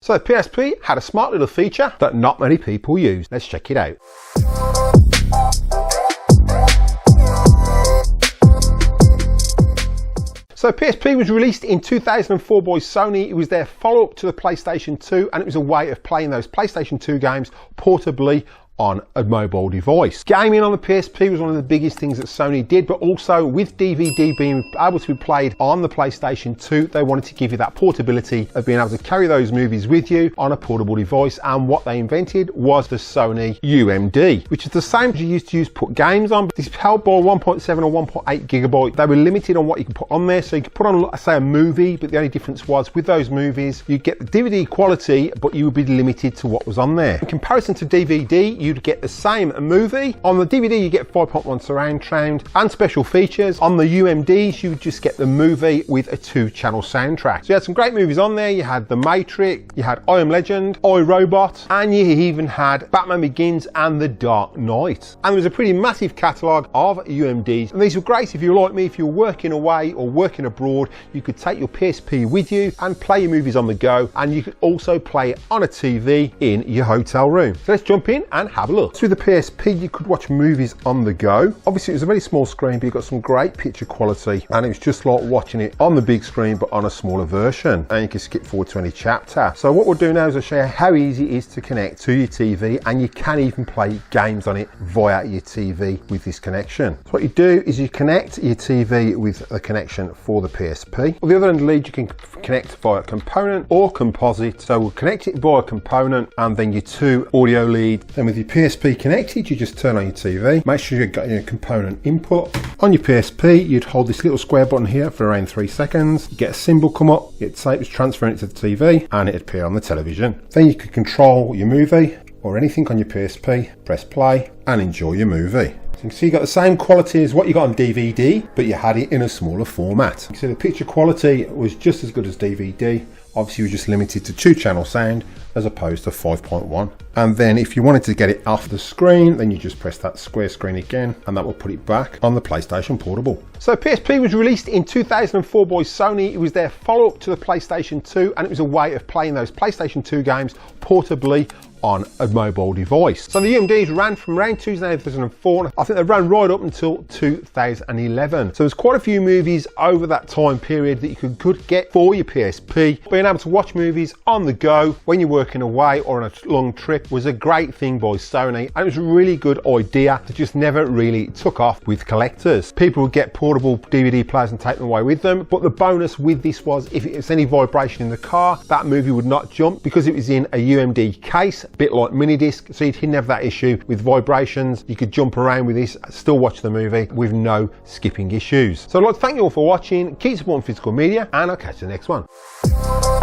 So the PSP had a smart little feature that not many people use. Let's check it out. So PSP was released in 2004 by Sony. It was their follow-up to the PlayStation 2, and it was a way of playing those PlayStation 2 games portably on a mobile device. Gaming on the PSP was one of the biggest things that Sony did, but also with DVD being able to be played on the PlayStation 2, they wanted to give you that portability of being able to carry those movies with you on a portable device. And what they invented was the Sony UMD, which is the same as you used to use put games on, but this held by 1.7 or 1.8 gigabyte. They were limited on what you could put on there, so you could put on, say, a movie, but the only difference was with those movies, you get the DVD quality, but you would be limited to what was on there. In comparison to DVD, you'd get the same movie. On the DVD, you get 5.1 surround sound and special features. On the UMDs, you just get the movie with a 2-channel soundtrack. So you had some great movies on there. You had The Matrix, you had I Am Legend, I, Robot, and you even had Batman Begins and The Dark Knight. And there was a pretty massive catalogue of UMDs. And these were great if you're like me, if you're working away or working abroad, you could take your PSP with you and play your movies on the go. And you could also play it on a TV in your hotel room. So let's jump in and have a look. Through the PSP, you could watch movies on the go. Obviously, it was a very small screen, but you got some great picture quality, and it was just like watching it on the big screen, but on a smaller version. And you can skip forward to any chapter. So what we'll do now is I'll show you how easy it is to connect to your TV, and you can even play games on it via your TV with this connection. So what you do is you connect your TV with the connection for the PSP. On the other end of the lead, you can connect via component or composite. So we'll connect it via component and then your 2 audio leads. Then with your PSP connected, you just turn on your TV, make sure you've got your component input. On your PSP, you'd hold this little square button here for around 3 seconds, you get a symbol come up, it'd say it was transferring it to the TV, and it'd appear on the television. Then you could control your movie or anything on your PSP, press play and enjoy your movie. So you can see you got the same quality as what you got on DVD, but you had it in a smaller format. You can see the picture quality was just as good as DVD. Obviously, you're just limited to 2-channel sound as opposed to 5.1. And then if you wanted to get it off the screen, then you just press that square screen again, and that will put it back on the PlayStation Portable. So PSP was released in 2004 by Sony. It was their follow-up to the PlayStation 2, and it was a way of playing those PlayStation 2 games portably on a mobile device. So the UMDs ran from around 2004. I think they ran right up until 2011. So there's quite a few movies over that time period that you could get for your PSP. Being able to watch movies on the go when you're working away or on a long trip was a great thing by Sony, and it was a really good idea that just never really took off with collectors. People would get portable DVD players and take them away with them, but the bonus with this was if it's any vibration in the car, that movie would not jump because it was in a UMD case, a bit like mini disc, so you didn't have that issue with vibrations. You could jump around with this, still watch the movie with no skipping issues. So I'd like to thank you all for watching. Keep supporting physical media, and I'll catch you in the next one.